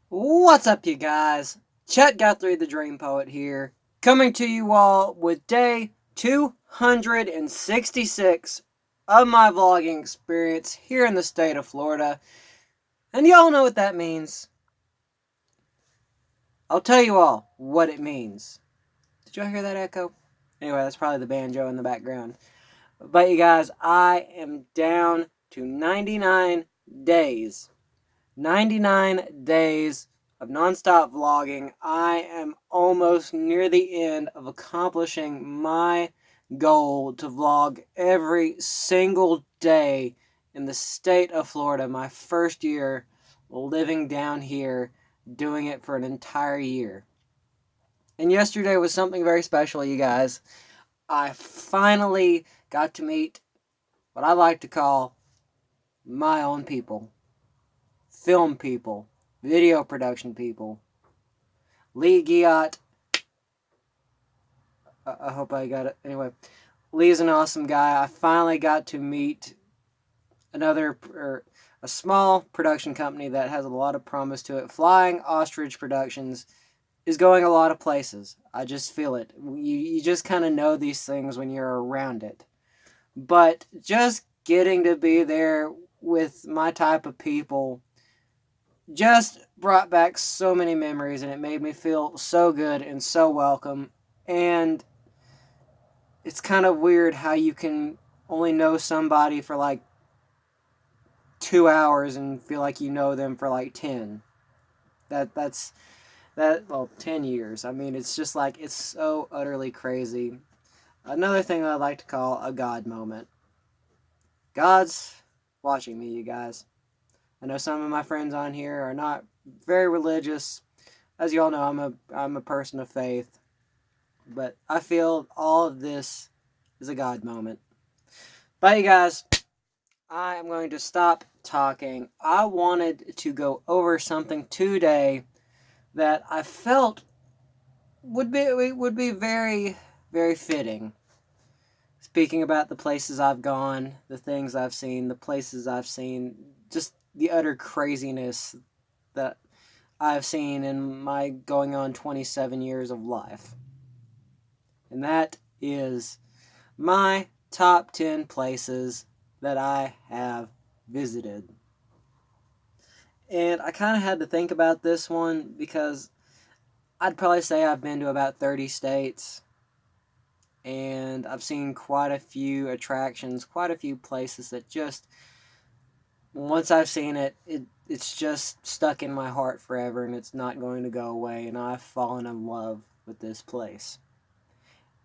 What's up, you guys? Chet Guthrie, the Dream Poet here, coming to you all with day 266 of my vlogging experience here in the state of Florida. And y'all know what that means. I'll tell you all what it means. Did y'all hear that echo? Anyway, that's probably the banjo in the background. But you guys, I am down to 99 days. 99 days of nonstop vlogging. I am almost near the end of accomplishing my goal to vlog every single day in the state of Florida. My first year living down here, doing it for an entire year. And yesterday was something very special, you guys. I finally got to meet what I like to call my own people. Film people, video production people. Lee Giat, I hope I got it. Anyway, Lee's an awesome guy. I finally got to meet a small production company that has a lot of promise to it. Flying Ostrich Productions is going a lot of places. I just feel it. You just kind of know these things when you're around it. But just getting to be there with my type of people just brought back so many memories, and it made me feel so good and so welcome. And it's kind of weird how you can only know somebody for like 2 hours and feel like you know them for like 10. Well, 10 years. I mean, it's just like, it's so utterly crazy. Another thing I'd like to call a God moment. God's watching me, you guys. I know some of my friends on here are not very religious. As you all know, I'm a person of faith. But I feel all of this is a God moment. But you guys, I am going to stop talking. I wanted to go over something today that I felt would be very, very fitting. Speaking about the places I've gone, the things I've seen, the places I've seen, just the utter craziness that I've seen in my going on 27 years of life. And that is my top 10 places that I have visited. And I kind of had to think about this one because I'd probably say I've been to about 30 states. And I've seen quite a few attractions, quite a few places that just, once I've seen it, it's just stuck in my heart forever, and it's not going to go away, and I've fallen in love with this place.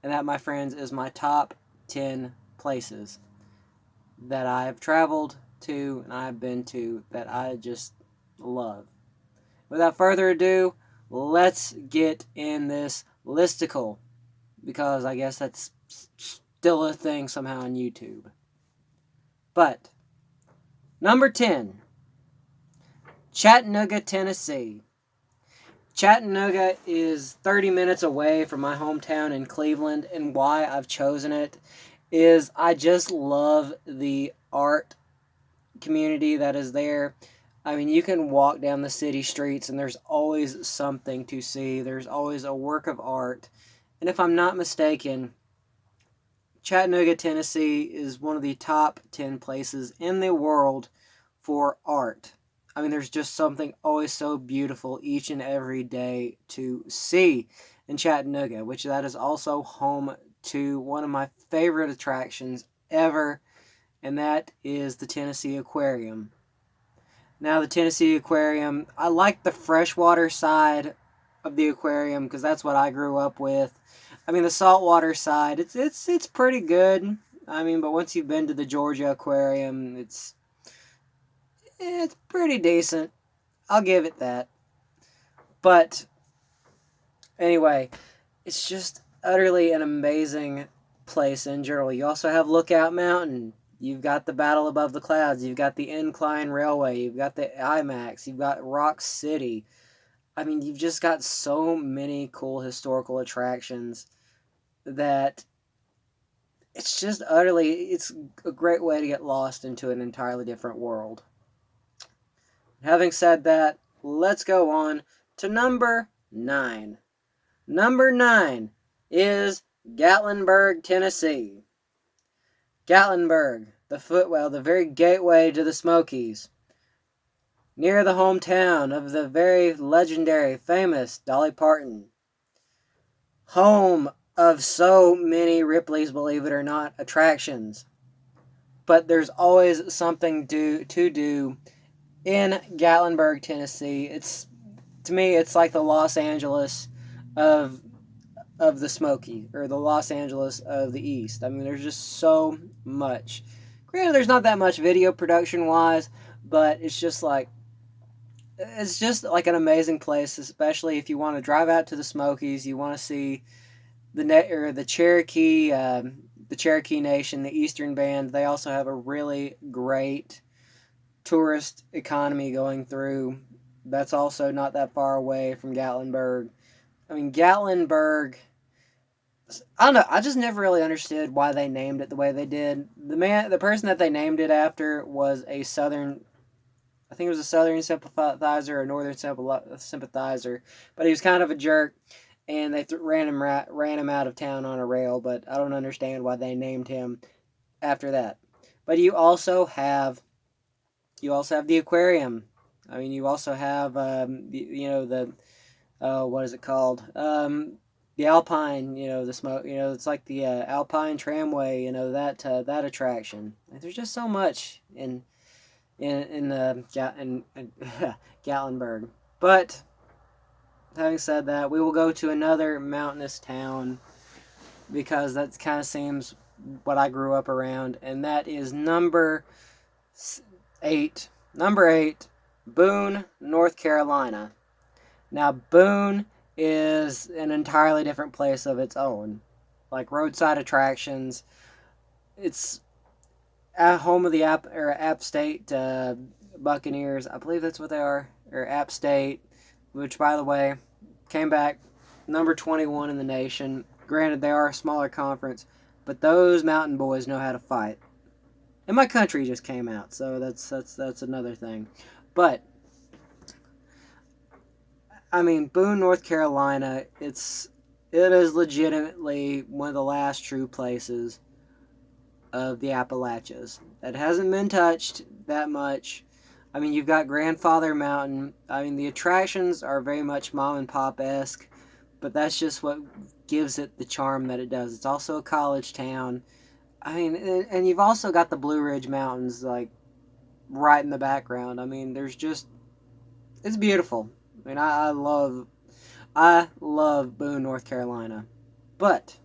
And that, my friends, is my top 10 places that I've traveled to and I've been to that I just love. Without further ado, let's get in this listicle, because I guess that's still a thing somehow on YouTube. But number 10, Chattanooga, Tennessee. Chattanooga is 30 minutes away from my hometown in Cleveland, and why I've chosen it is I just love the art community that is there. I mean, you can walk down the city streets and there's always something to see. There's always a work of art. And if I'm not mistaken, Chattanooga, Tennessee is one of the top 10 places in the world for art. I mean, there's just something always so beautiful each and every day to see in Chattanooga, which that is also home to one of my favorite attractions ever, and that is the Tennessee Aquarium. Now, the Tennessee Aquarium, I like the freshwater side of the aquarium because that's what I grew up with. I mean, the saltwater side, it's pretty good. I mean, but once you've been to the Georgia Aquarium, it's pretty decent. I'll give it that. But anyway, it's just utterly an amazing place in general. You also have Lookout Mountain. You've got the Battle Above the Clouds. You've got the Incline Railway. You've got the IMAX. You've got Rock City. I mean, you've just got so many cool historical attractions that it's a great way to get lost into an entirely different world. Having said that, let's go on to number 9. Number 9 is Gatlinburg, Tennessee. Gatlinburg, the very gateway to the Smokies, near the hometown of the very legendary, famous Dolly Parton. Home of so many Ripley's Believe It or Not attractions. But there's always something to do in Gatlinburg, Tennessee. To me, it's like the Los Angeles of the Smoky, or the Los Angeles of the East. I mean, there's just so much. Granted, there's not that much video production wise, but it's just like an amazing place, especially if you want to drive out to the Smokies. You want to see the Cherokee Nation, the Eastern Band. They also have a really great tourist economy going through. That's also not that far away from Gatlinburg. I mean, Gatlinburg, I don't know, I just never really understood why they named it the way they did. The person that they named it after was a Southern sympathizer or Northern sympathizer, but he was kind of a jerk, and they ran him out of town on a rail. But I don't understand why they named him after that. But you also have the aquarium. I mean, you also have what is it called? The Alpine, the smoke, it's like the Alpine Tramway, that attraction. There's just so much in Gatlinburg. But having said that, we will go to another mountainous town, because that kind of seems what I grew up around, and that is number 8. Number 8, Boone, North Carolina. Now, Boone is an entirely different place of its own. Like roadside attractions. It's at home of the App State Buccaneers. I believe that's what they are. Or App State, which, by the way, came back number 21 in the nation. Granted, they are a smaller conference, but those Mountain Boys know how to fight. And my country just came out, so that's another thing. But I mean, Boone, North Carolina, it is legitimately one of the last true places of the Appalachians. That hasn't been touched that much. I mean, you've got Grandfather Mountain. I mean, the attractions are very much mom and pop-esque, but that's just what gives it the charm that it does. It's also a college town. I mean, and you've also got the Blue Ridge Mountains, like, right in the background. I mean, it's beautiful. I mean, I love Boone, North Carolina. But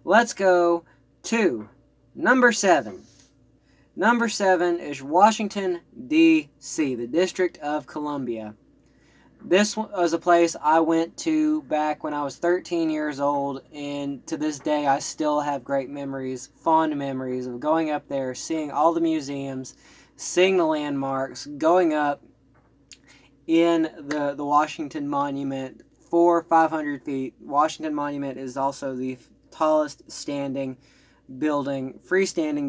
let's go to number 7. Number 7 is Washington, D.C., the District of Columbia. This was a place I went to back when I was 13 years old, and to this day I still have great memories, fond memories of going up there, seeing all the museums, seeing the landmarks, going up in the Washington Monument for 500 feet. Washington Monument is also the tallest freestanding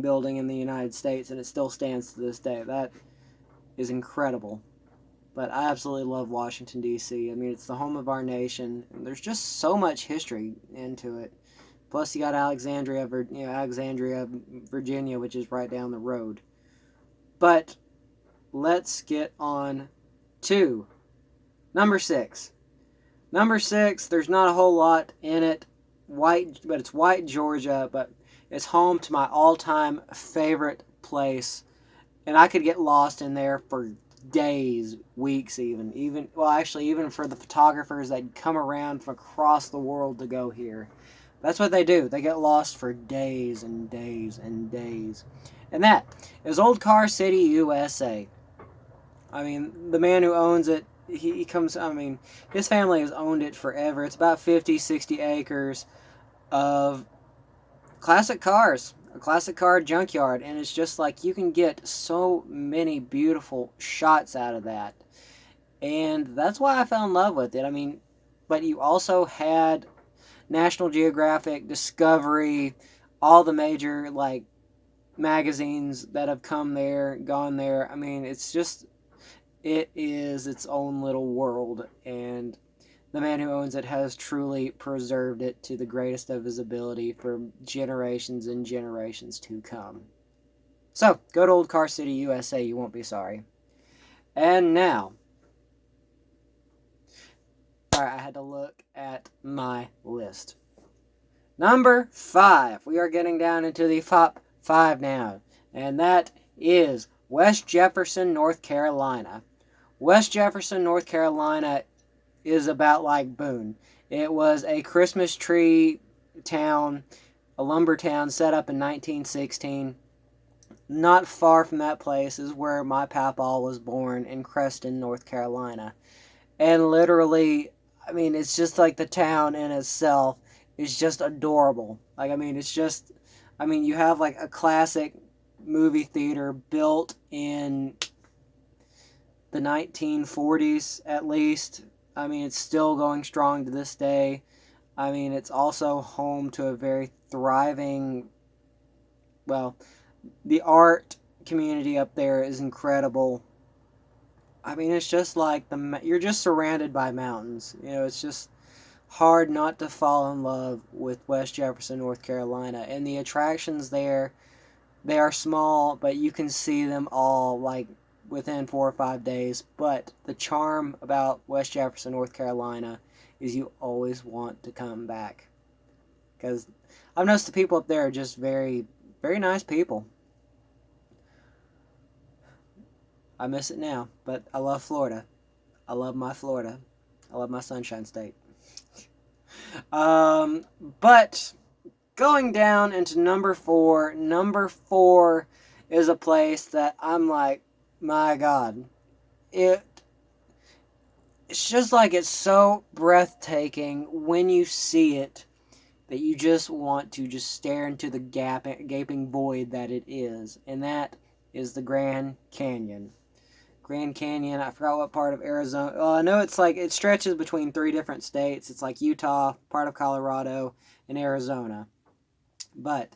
building in the United States, and it still stands to this day. That is incredible. But I absolutely love Washington, D.C. I mean, it's the home of our nation, and there's just so much history into it. Plus, you got Alexandria, Virginia, which is right down the road. But let's get on to number 6. Number 6, there's not a whole lot in it. It's White, Georgia, but it's home to my all-time favorite place, and I could get lost in there for days, weeks, even for the photographers that come around from across the world to go here. That's what they do. They get lost for days and days and days. And that is Old Car City, USA. I mean, the man who owns it, his family has owned it forever. It's about 50, 60 acres of classic cars, a classic car junkyard, and it's just like you can get so many beautiful shots out of that. And that's why I fell in love with it. I mean, but you also had National Geographic, Discovery, all the major, magazines that have come there, gone there. I mean, it's just, it is its own little world, and the man who owns it has truly preserved it to the greatest of his ability for generations and generations to come. So, go to Old Car City, USA. You won't be sorry. And now, alright, I had to look at my list. Number 5. We are getting down into the top 5 now. And that is West Jefferson, North Carolina. West Jefferson, North Carolina is about like Boone. It was a Christmas tree town, a lumber town set up in 1916. Not far from that place is where my papa was born, in Creston, North Carolina. And literally, I mean, it's just like the town in itself is just adorable. Like, I mean, it's just, I mean, you have like a classic movie theater built in the 1940s at least. I mean, it's still going strong to this day. I mean, it's also home to a very thriving, well, the art community up there is incredible. I mean, it's just like you're just surrounded by mountains. You know, it's just hard not to fall in love with West Jefferson, North Carolina. And the attractions there, they are small, but you can see them all like within 4 or 5 days. But the charm about West Jefferson, North Carolina is you always want to come back. Because I've noticed the people up there are just very, very nice people. I miss it now, but I love Florida. I love my Florida. I love my Sunshine State. But going down into number 4, number 4 is a place that I'm like, my God, it's just like it's so breathtaking when you see it that you just want to just stare into the gaping void that it is, and that is the Grand Canyon. Grand Canyon, I forgot what part of Arizona. Well, I know it's like it stretches between 3 different states. It's like Utah, part of Colorado, and Arizona. But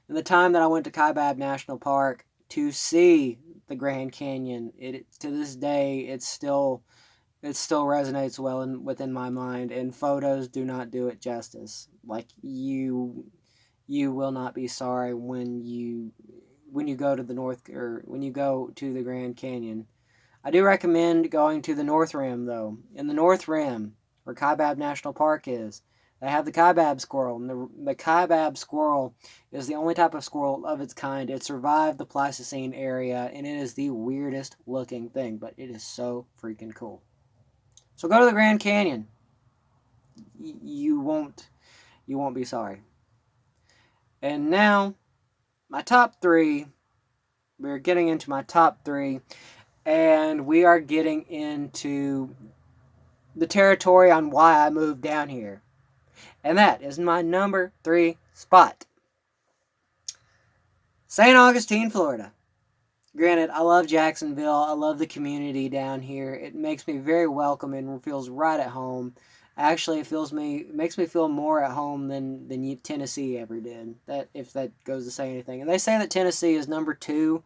in the time that I went to Kaibab National Park to see the Grand Canyon, to this day it still resonates well within my mind, and photos do not do it justice. Like you will not be sorry when you go to the Grand Canyon. I do recommend going to the North Rim, though. In the North Rim, where Kaibab National Park is, they have the Kaibab squirrel. And the Kaibab squirrel is the only type of squirrel of its kind. It survived the Pleistocene area, and it is the weirdest looking thing, but it is so freaking cool. So go to the Grand Canyon. You won't be sorry. And now, my top 3. We're getting into my top 3. And we are getting into the territory on why I moved down here. And that is my number 3 spot. St. Augustine, Florida. Granted, I love Jacksonville. I love the community down here. It makes me very welcome and feels right at home. Actually, it makes me feel more at home than Tennessee ever did. That, if that goes to say anything. And they say that Tennessee is number 2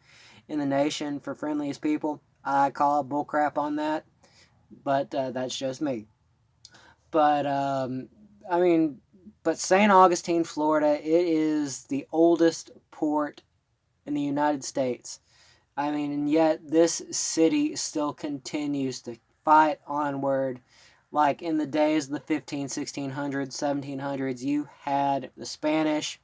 in the nation for friendliest people. I call bullcrap on that, but that's just me. But but St. Augustine, Florida, it is the oldest port in the United States. I mean, and yet this city still continues to fight onward. Like in the days of the 1600s, 1700s, you had the Spanish,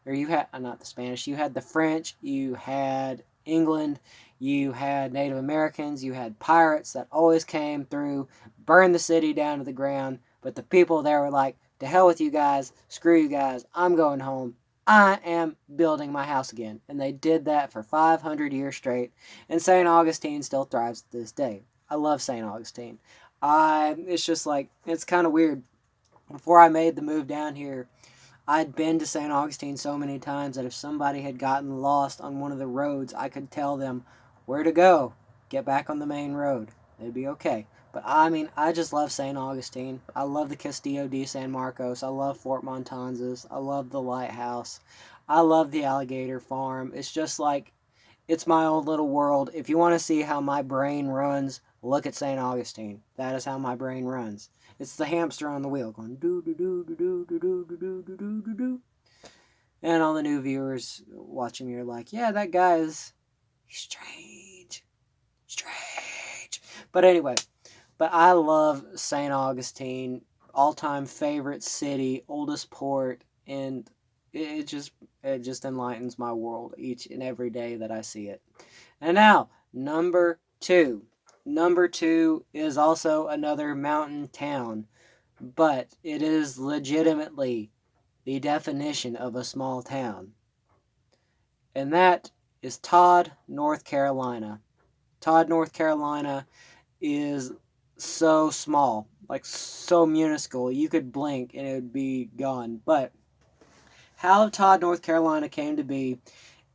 or you had, not the Spanish, you had the French, you had England, you had Native Americans, you had pirates that always came through, burned the city down to the ground, but the people there were like, to hell with you guys, screw you guys, I'm going home, I am building my house again. And they did that for 500 years straight, and St. Augustine still thrives to this day. I love St. Augustine. It's just like, it's kind of weird. Before I made the move down here, I'd been to St. Augustine so many times that if somebody had gotten lost on one of the roads, I could tell them where to go. Get back on the main road. They'd be okay. But I mean, I just love St. Augustine. I love the Castillo de San Marcos. I love Fort Matanzas. I love the lighthouse. I love the alligator farm. It's just like, it's my own little world. If you want to see how my brain runs look at St. Augustine. That is how my brain runs. It's the hamster on the wheel going do do do do do do do do do do do do do. And all the new viewers watching me are like, yeah, that guy is strange. But anyway, I love St. Augustine, all-time favorite city, oldest port, and it just enlightens my world each and every day that I see it. And now, number 2. Number 2 is also another mountain town, but it is legitimately the definition of a small town. And that is Todd, North Carolina. Todd, North Carolina is so small, like so minuscule. You could blink and it would be gone. But how Todd, North Carolina came to be,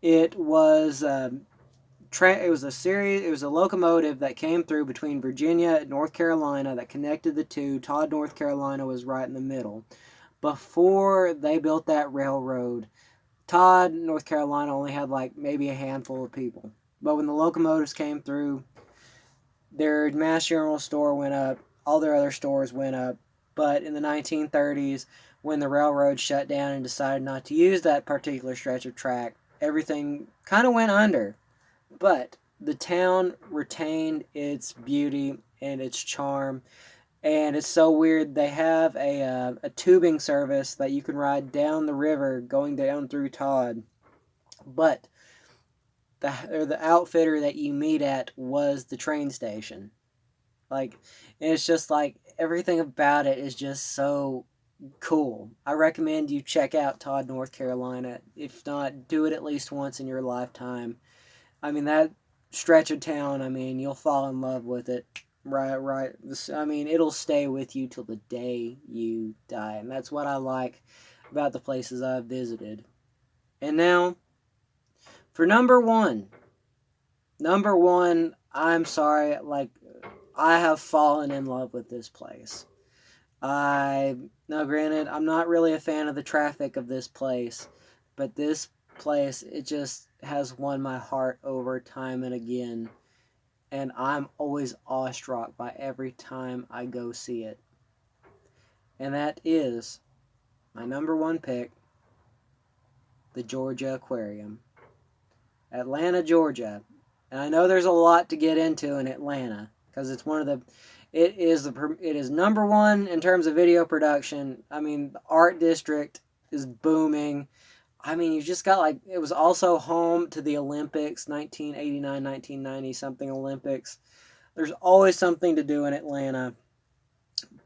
it was a locomotive that came through between Virginia and North Carolina that connected the two. Todd, North Carolina was right in the middle. Before they built that railroad, Todd, North Carolina only had like maybe a handful of people. But when the locomotives came through, their mass general store went up, all their other stores went up. But in the 1930s, when the railroad shut down and decided not to use that particular stretch of track, everything kind of went under. But the town retained its beauty and its charm. And it's so weird. They have a tubing service that you can ride down the river going down through Todd. But the outfitter that you meet at was the train station. Like, and it's just like everything about it is just so cool. I recommend you check out Todd, North Carolina. If not, do it at least once in your lifetime. I mean, that stretch of town, I mean, you'll fall in love with it. Right. I mean, it'll stay with you till the day you die. And that's what I like about the places I've visited. And now, for number 1. Number 1, I'm sorry, like, I have fallen in love with this place. Now, granted, I'm not really a fan of the traffic of this place, but this place, it just has won my heart over time and again. And I'm always awestruck by every time I go see it. And that is my number 1 pick, the Georgia Aquarium. Atlanta, Georgia. And I know there's a lot to get into in Atlanta, because it's it is number 1 in terms of video production. I mean, the art district is booming. I mean, you just got it was also home to the Olympics, 1989, 1990 something Olympics. There's always something to do in Atlanta.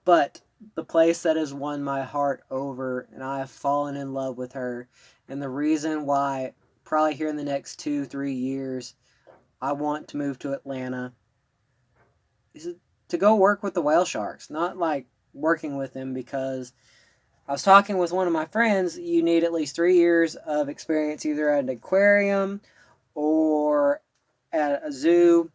But the place that has won my heart over, and I have fallen in love with her, and the reason why, probably here in the next 2-3 years, I want to move to Atlanta, is to go work with the whale sharks. Not like working with them, because I was talking with one of my friends, you need at least 3 years of experience either at an aquarium or at a zoo,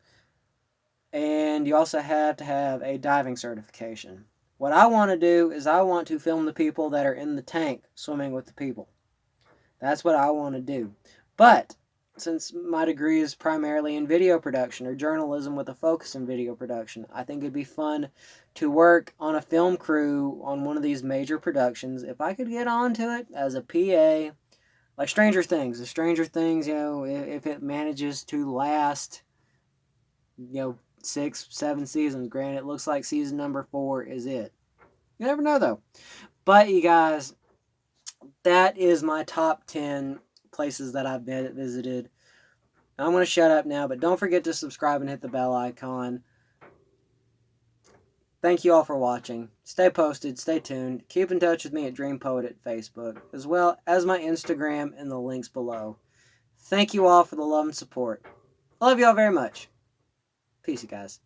and you also have to have a diving certification. What I want to do is I want to film the people that are in the tank swimming with the people. That's what I want to do. But since my degree is primarily in video production or journalism with a focus in video production, I think it'd be fun to work on a film crew on one of these major productions. If I could get onto it as a PA, like Stranger Things. The Stranger Things, if it manages to last, 6-7 seasons. Granted, it looks like season number 4 is it. You never know, though. But, you guys, that is my top 10 places that I've visited. I'm going to shut up now, but don't forget to subscribe and hit the bell icon. Thank you all for watching. Stay posted, stay tuned. Keep in touch with me at Dream Poet at Facebook, as well as my Instagram and the links below. Thank you all for the love and support. I love you all very much. Peace, you guys.